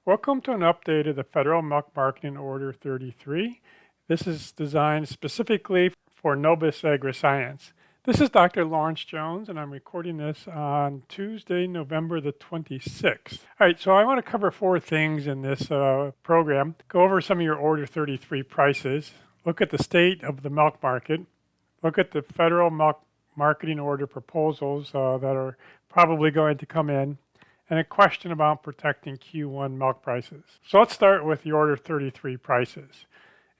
Welcome to an update of the Federal Milk Marketing Order 33. This is designed specifically for Nobis Agri Science. This is Dr. Lawrence Jones, and I'm recording this on Tuesday, November the 26th. All right, so I want to cover four things in this program. Go over some of your Order 33 prices, look at the state of the milk market, look at the Federal Milk Marketing Order proposals that are probably going to come in, and a question about protecting Q1 milk prices. So let's start with the Order 33 prices.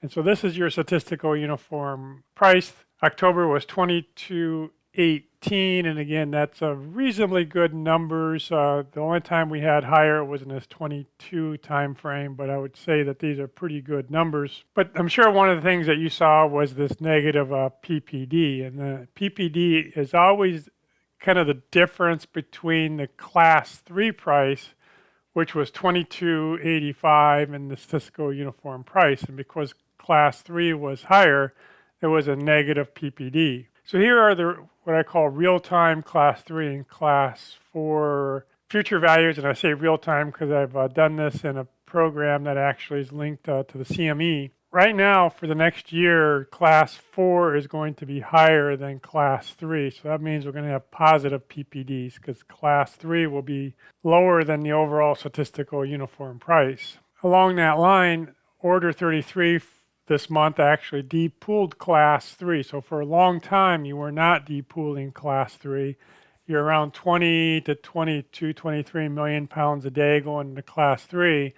And so this is your statistical uniform price. October was 22.18, and again, that's a reasonably good numbers. The only time we had higher was in this 22 time frame, but I would say that these are pretty good numbers. But I'm sure one of the things that you saw was this negative PPD, and the PPD is always kind of the difference between the class 3 price, which was $22.85, and the statistical uniform price. And because class 3 was higher, there was a negative PPD. So here are the what I call real-time class 3 and class 4 future values. And I say real-time because I've done this in a program that actually is linked to the CME. Right now, for the next year, class 4 is going to be higher than class 3. So that means we're going to have positive PPDs because class 3 will be lower than the overall statistical uniform price. Along that line, Order 33 this month actually depooled class 3. So for a long time, you were not depooling class 3. You're around 20 to 22, 23 million pounds a day going into class 3.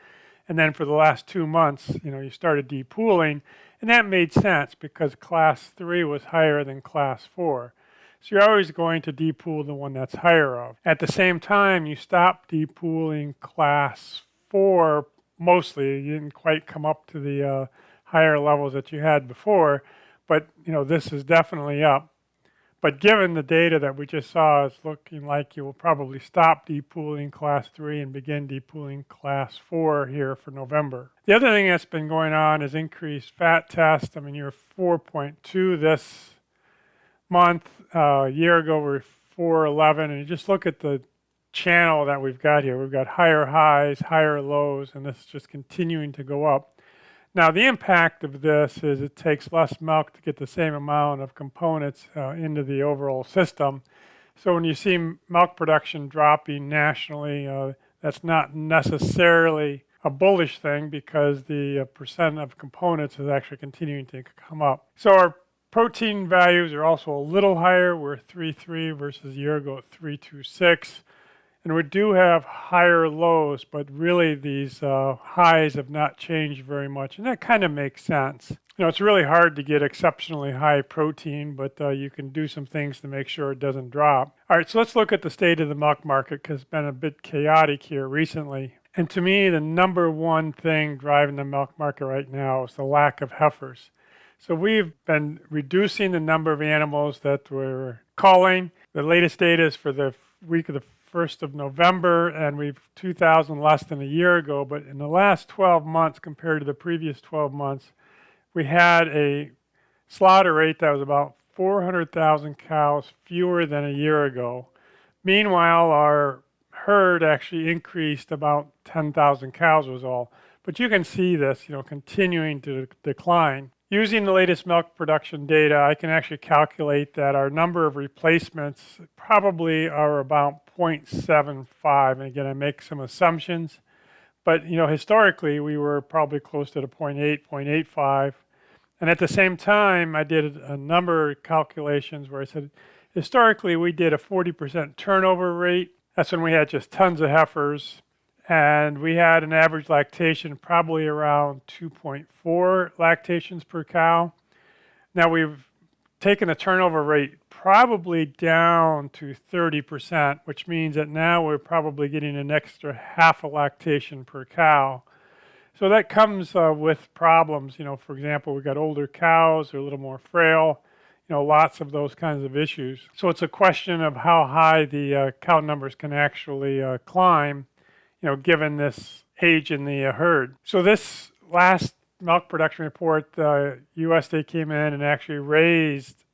And then for the last 2 months, you started depooling, and that made sense because class 3 was higher than class 4. So you're always going to depool the one that's higher of. At the same time, you stopped depooling class 4 mostly. You didn't quite come up to the higher levels that you had before, but this is definitely up. But given the data that we just saw, it's looking like you will probably stop depooling class 3 and begin depooling class 4 here for November. The other thing that's been going on is increased fat test. I mean, you're 4.2 this month. A year ago, we were 4.11. And you just look at the channel that we've got here. We've got higher highs, higher lows, and this is just continuing to go up. Now, the impact of this is it takes less milk to get the same amount of components into the overall system. So when you see milk production dropping nationally, that's not necessarily a bullish thing because the percent of components is actually continuing to come up. So our protein values are also a little higher. We're 3.3 versus a year ago at 3.26. And we do have higher lows, but really these highs have not changed very much. And that kind of makes sense. It's really hard to get exceptionally high protein, but you can do some things to make sure it doesn't drop. All right, so let's look at the state of the milk market because it's been a bit chaotic here recently. And to me, the number one thing driving the milk market right now is the lack of heifers. So we've been reducing the number of animals that we're culling. The latest data is for the week of the 1st of November, and we've 2,000 less than a year ago. But in the last 12 months compared to the previous 12 months, we had a slaughter rate that was about 400,000 cows fewer than a year ago. Meanwhile, our herd actually increased about 10,000 cows was all. But you can see this, continuing to decline. Using the latest milk production data, I can actually calculate that our number of replacements probably are about 0.75. And again, I make some assumptions, but historically we were probably close to the 0.8, 0.85. And at the same time, I did a number of calculations where I said, historically we did a 40% turnover rate. That's when we had just tons of heifers. And we had an average lactation probably around 2.4 lactations per cow. Now we've taken the turnover rate probably down to 30%, which means that now we're probably getting an extra half a lactation per cow. So that comes with problems. For example, we've got older cows, they're a little more frail, lots of those kinds of issues. So it's a question of how high the cow numbers can actually climb, given this age in the herd. So this last milk production report, USDA came in and actually raised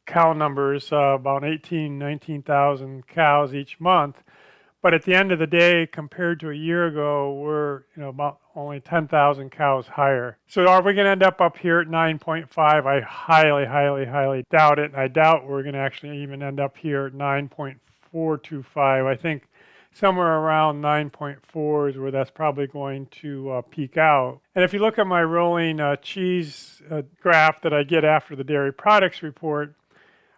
cow numbers about 19,000 cows each month. But at the end of the day, compared to a year ago, we're about only 10,000 cows higher. So are we going to end up here at 9.5? I highly, highly, highly doubt it. I doubt we're going to actually even end up here at 9.425. I think somewhere around 9.4 is where that's probably going to peak out. And if you look at my rolling cheese graph that I get after the dairy products report,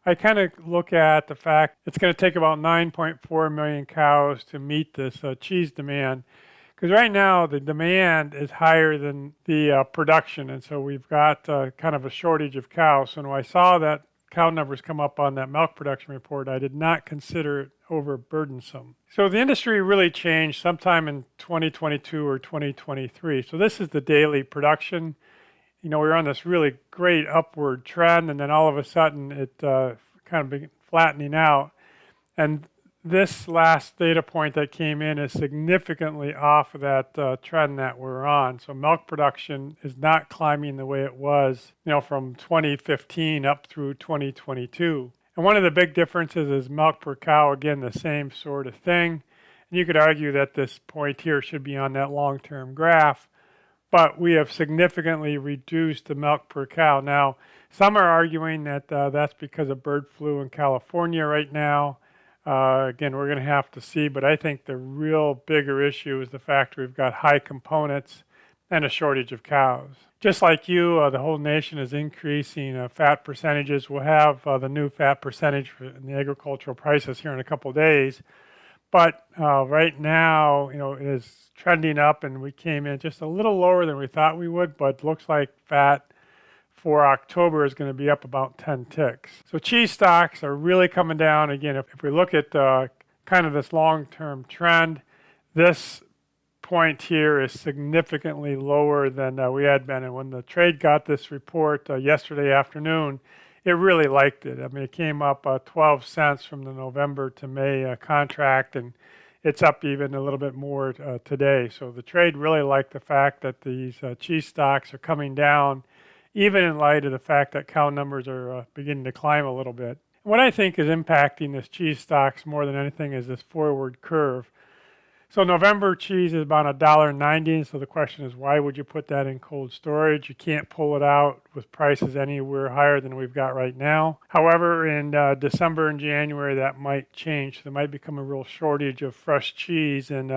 I kind of look at the fact it's going to take about 9.4 million cows to meet this cheese demand. Because right now the demand is higher than the production, and so we've got kind of a shortage of cows. So when I saw that cow numbers come up on that milk production report, I did not consider it overburdensome. So the industry really changed sometime in 2022 or 2023. So this is the daily production. We were on this really great upward trend, and then all of a sudden it kind of began flattening out. And this last data point that came in is significantly off of that trend that we're on. So milk production is not climbing the way it was, from 2015 up through 2022. And one of the big differences is milk per cow, again, the same sort of thing. And you could argue that this point here should be on that long-term graph, but we have significantly reduced the milk per cow. Now, some are arguing that that's because of bird flu in California right now. Again, we're going to have to see, but I think the real bigger issue is the fact we've got high components and a shortage of cows. Just like you, the whole nation is increasing fat percentages. We'll have the new fat percentage in the agricultural prices here in a couple of days. But right now, it is trending up, and we came in just a little lower than we thought we would, but looks like fat for October is going to be up about 10 ticks. So cheese stocks are really coming down. Again, if we look at kind of this long-term trend, this point here is significantly lower than we had been. And when the trade got this report yesterday afternoon, it really liked it. I mean, it came up 12 cents from the November to May contract, and it's up even a little bit more today. So the trade really liked the fact that these cheese stocks are coming down, even in light of the fact that cow numbers are beginning to climb a little bit. What I think is impacting this cheese stocks more than anything is this forward curve. So November cheese is about $1.90. So the question is, why would you put that in cold storage? You can't pull it out with prices anywhere higher than we've got right now. However, in December and January, that might change. There might become a real shortage of fresh cheese in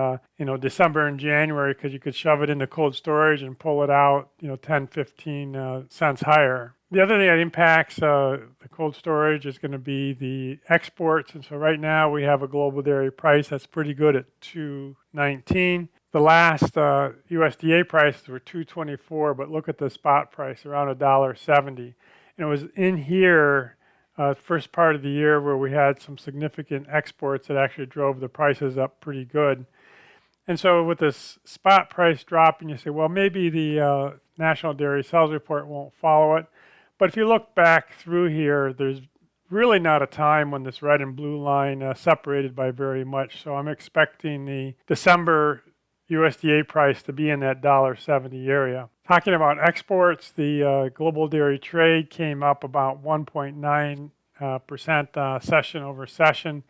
December and January, because you could shove it into cold storage and pull it out 10, 15 cents higher. The other thing that impacts the cold storage is going to be the exports. And so right now we have a global dairy price that's pretty good at $2.19. The last USDA prices were $2.24, but look at the spot price, around $1.70. And it was in here first part of the year where we had some significant exports that actually drove the prices up pretty good. And so with this spot price dropping, you say, well, maybe the National Dairy Sales Report won't follow it. But if you look back through here, there's really not a time when this red and blue line separated by very much. So I'm expecting the December USDA price to be in that $1.70 area. Talking about exports, the global dairy trade came up about 1.9% session over session.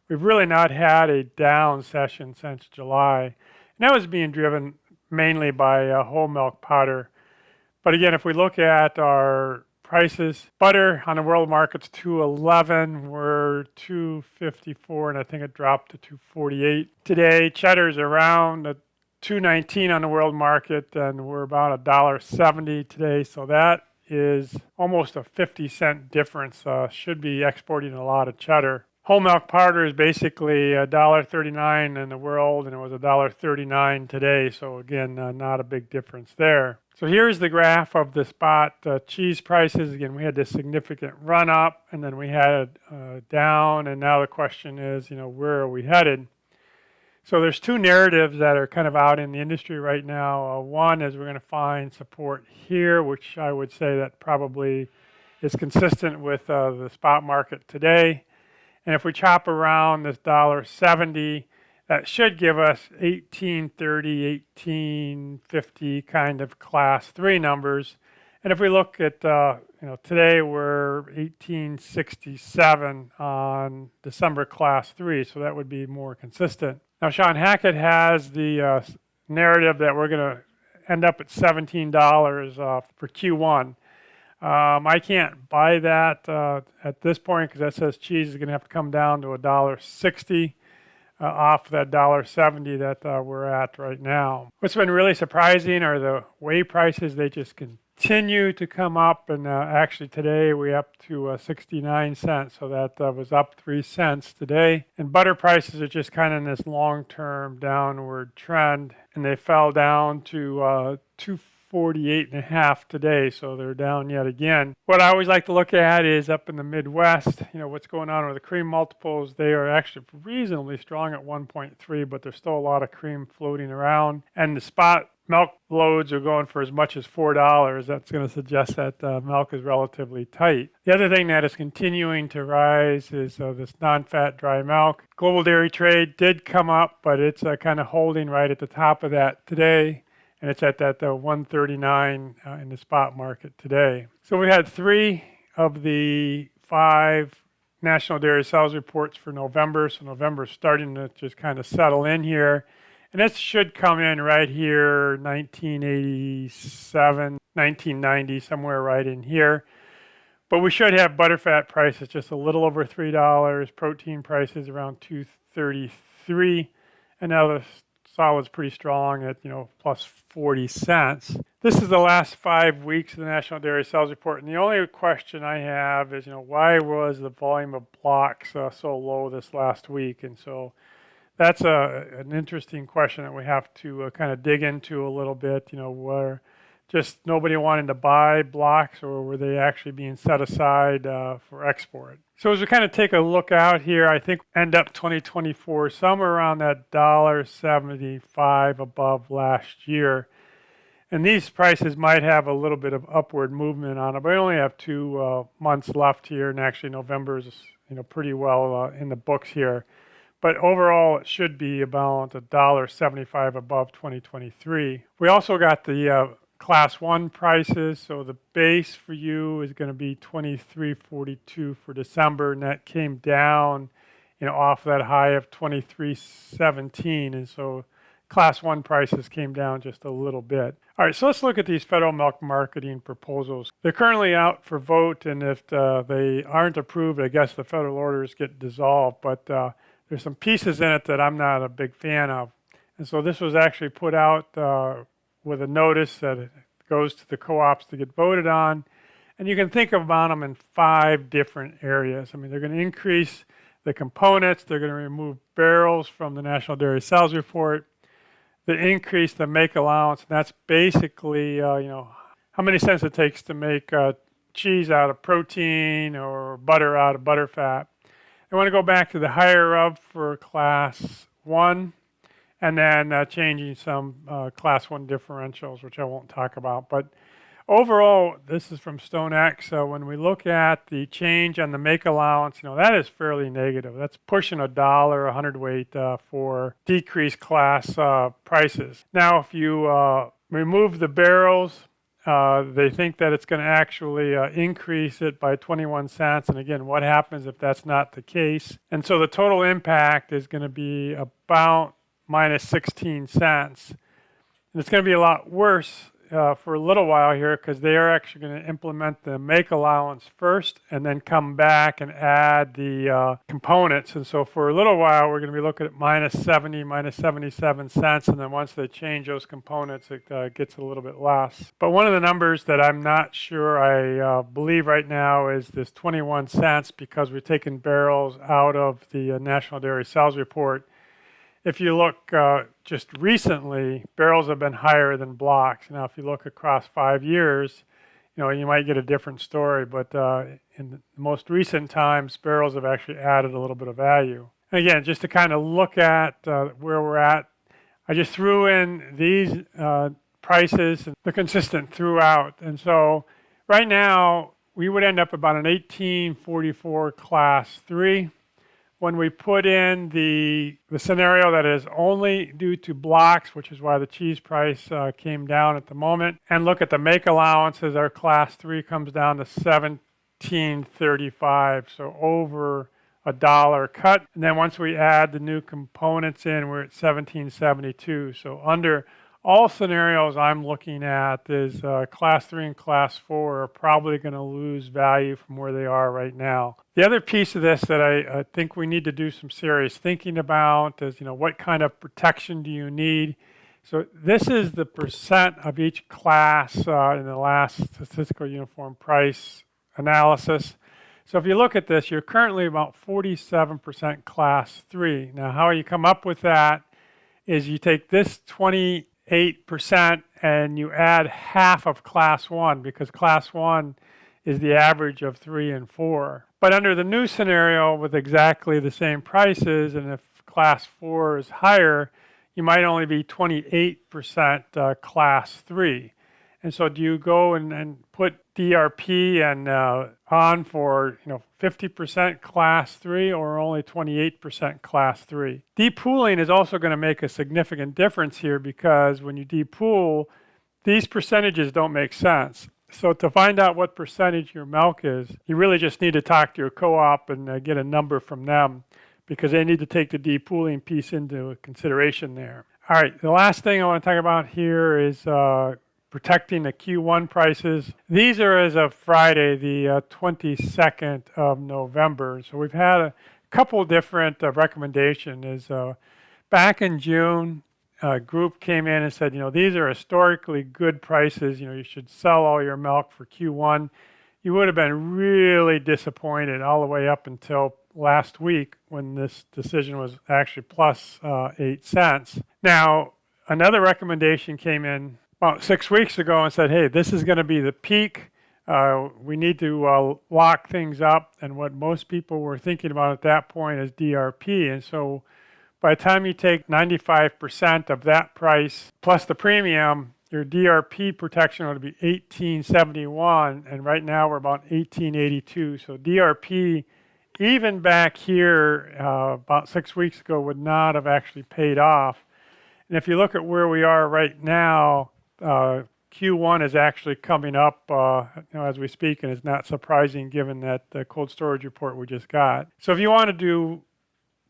We've really not had a down session since July. And that was being driven mainly by whole milk powder. But again, if we look at our prices, butter on the world market's $2.11. We're $2.54, and I think it dropped to $2.48 today. Cheddar's around $2.19 on the world market, and we're about $1.70 today. So that is almost a 50-cent difference. Should be exporting a lot of cheddar. Whole milk powder is basically $1.39 in the world, and it was $1.39 today. So again, not a big difference there. So here's the graph of the spot cheese prices. Again, we had this significant run up, and then we had down, and now the question is, where are we headed? So there's two narratives that are kind of out in the industry right now. One is we're going to find support here, which I would say that probably is consistent with the spot market today. And if we chop around this $1.70, that should give us 1830, 1850 kind of class 3 numbers. And if we look at, today we're 1867 on December class 3, so that would be more consistent. Now, Sean Hackett has the narrative that we're going to end up at $17 for Q1. I can't buy that at this point because that says cheese is going to have to come down to $1.60 off that $1.70 that we're at right now. What's been really surprising are the whey prices. They just continue to come up, and actually today we're up to 69 cents, so that was up 3 cents today. And butter prices are just kind of in this long-term downward trend, and they fell down to 248.5 today, so they're down yet again. What I always like to look at is up in the Midwest, what's going on with the cream multiples. They are actually reasonably strong at 1.3, but there's still a lot of cream floating around. And the spot milk loads are going for as much as $4. That's going to suggest that milk is relatively tight. The other thing that is continuing to rise is this non-fat dry milk. Global dairy trade did come up, but it's kind of holding right at the top of that today. And it's at that 139 in the spot market today. So we had 3 of the 5 national dairy sales reports for November. So November's starting to just kind of settle in here. And this should come in right here, 1987, 1990, somewhere right in here. But we should have butterfat prices just a little over $3, protein prices around $2.33, and now the solid's pretty strong at, plus 40 cents. This is the last 5 weeks of the National Dairy Sales Report, and the only question I have is, why was the volume of blocks so low this last week? And so that's an interesting question that we have to kind of dig into a little bit, where just nobody wanted to buy blocks, or were they actually being set aside for export? So as we kind of take a look out here, I think end up 2024 somewhere around that $1.75 above last year. And these prices might have a little bit of upward movement on it, but we only have 2 months left here, and actually November is pretty well in the books here. But overall, it should be about $1.75 above 2023. We also got the Class 1 prices, so the base for you is going to be $23.42 for December, and that came down, off that high of $23.17, and so Class 1 prices came down just a little bit. All right, so let's look at these federal milk marketing proposals. They're currently out for vote, and if they aren't approved, I guess the federal orders get dissolved, but there's some pieces in it that I'm not a big fan of. And so this was actually put out with a notice that it goes to the co-ops to get voted on. And you can think about them in 5 different areas. I mean, they're going to increase the components. They're going to remove barrels from the National Dairy Sales Report. They increase the make allowance. And that's basically, how many cents it takes to make cheese out of protein or butter out of butter fat. I want to go back to the higher of for Class 1. And then changing some Class 1 differentials, which I won't talk about. But overall, this is from StoneX. So when we look at the change on the make allowance, that is fairly negative. That's pushing $1 a hundredweight for decreased class prices. Now, if you remove the barrels, they think that it's going to actually increase it by 21 cents. And again, what happens if that's not the case? And so the total impact is going to be about minus 16 cents. And it's going to be a lot worse for a little while here, because they are actually going to implement the make allowance first and then come back and add the components. And so for a little while, we're going to be looking at minus 70, minus 77 cents. And then once they change those components, it gets a little bit less. But one of the numbers that I'm not sure I believe right now is this 21 cents, because we're taking barrels out of the National Dairy Sales Report. If you look just recently, barrels have been higher than blocks. Now, if you look across 5 years, you might get a different story. But in the most recent times, barrels have actually added a little bit of value. And again, just to kind of look at where we're at, I just threw in these prices, and they're consistent throughout. And so right now, we would end up about an 1844 Class 3. When we put in the scenario that is only due to blocks, which is why the cheese price came down at the moment, and look at the make allowances, our Class 3 comes down to $17.35, so over a dollar cut. And then once we add the new components in, we're at 1772. So under all scenarios I'm looking at is class 3 and class 4 are probably going to lose value from where they are right now. The other piece of this that I think we need to do some serious thinking about is, what kind of protection do you need? So this is the percent of each class in the last statistical uniform price analysis. So if you look at this, you're currently about 47% class 3. Now how you come up with that is you take this 28% and you add half of class 1, because class 1 is the average of 3 and 4. But under the new scenario with exactly the same prices, and if class 4 is higher, you might only be 28% class 3. And so do you go and put DRP and on for 50% class 3 or only 28% class 3? Depooling is also going to make a significant difference here, because when you depool, these percentages don't make sense. So to find out what percentage your milk is, you really just need to talk to your co-op and get a number from them, because they need to take the depooling piece into consideration there. All right, the last thing I want to talk about here is protecting the Q1 prices. These are as of Friday, the 22nd of November. So we've had a couple different recommendations. Back in June, a group came in and said, these are historically good prices. You should sell all your milk for Q1. You would have been really disappointed all the way up until last week when this decision was actually plus 8 cents. Now, another recommendation came in about 6 weeks ago and said, hey, this is going to be the peak. We need to lock things up. And what most people were thinking about at that point is DRP. And so by the time you take 95% of that price plus the premium, your DRP protection would be 1871, and right now we're about 1882. So DRP, even back here about 6 weeks ago, would not have actually paid off. And if you look at where we are right now, Q1 is actually coming up as we speak, and it's not surprising given that the cold storage report we just got. So if you want to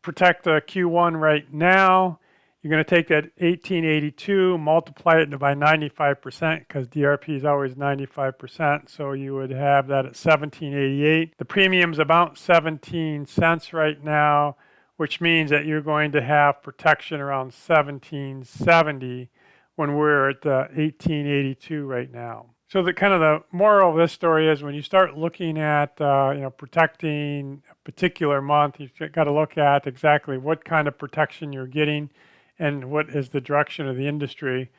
protect Q1 right now, you're going to take that 1882, multiply it by 95%, because DRP is always 95%. So you would have that at 1788. The premium's about 17 cents right now, which means that you're going to have protection around 1770 when we're at 1882 right now. So the kind of the moral of this story is, when you start looking at protecting a particular month, you've got to look at exactly what kind of protection you're getting and what is the direction of the industry.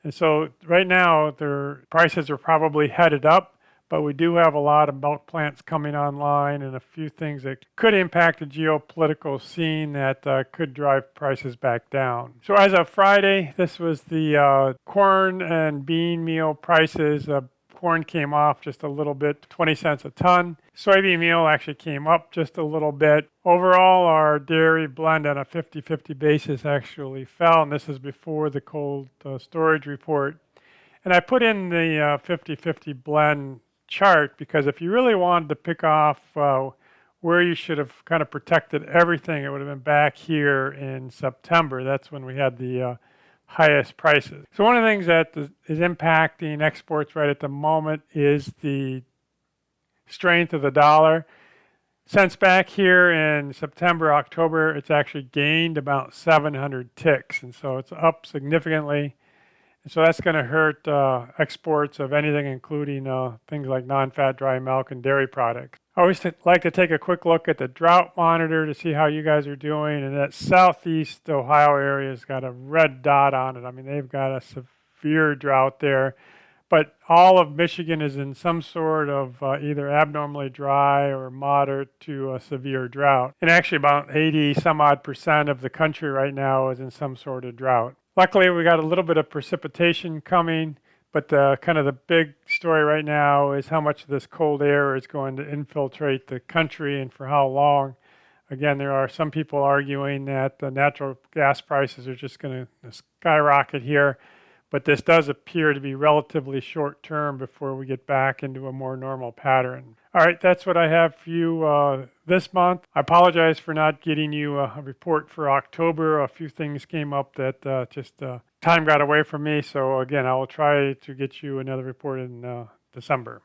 And so right now, their prices are probably headed up, but we do have a lot of milk plants coming online and a few things that could impact the geopolitical scene that could drive prices back down. So as of Friday, this was the corn and bean meal prices. Corn came off just a little bit, 20 cents a ton. Soybean meal actually came up just a little bit. Overall, our dairy blend on a 50-50 basis actually fell, and this is before the cold storage report. And I put in the 50-50 blend chart because if you really wanted to pick off where you should have kind of protected everything, it would have been back here in September. That's when we had the highest prices. So one of the things that is impacting exports right at the moment is the strength of the dollar. Since back here in September, October, it's actually gained about 700 ticks, and so it's up significantly. And so that's going to hurt exports of anything, including things like non-fat dry milk and dairy products. I always like to take a quick look at the drought monitor to see how you guys are doing. And that southeast Ohio area has got a red dot on it. I mean, they've got a severe drought there. But all of Michigan is in some sort of either abnormally dry or moderate to a severe drought. And actually about 80 some odd percent of the country right now is in some sort of drought. Luckily, we got a little bit of precipitation coming, but kind of the big story right now is how much of this cold air is going to infiltrate the country and for how long. Again, there are some people arguing that the natural gas prices are just going to skyrocket here, but this does appear to be relatively short term before we get back into a more normal pattern. All right, that's what I have for you this month. I apologize for not getting you a report for October. A few things came up that just time got away from me. So again, I will try to get you another report in December.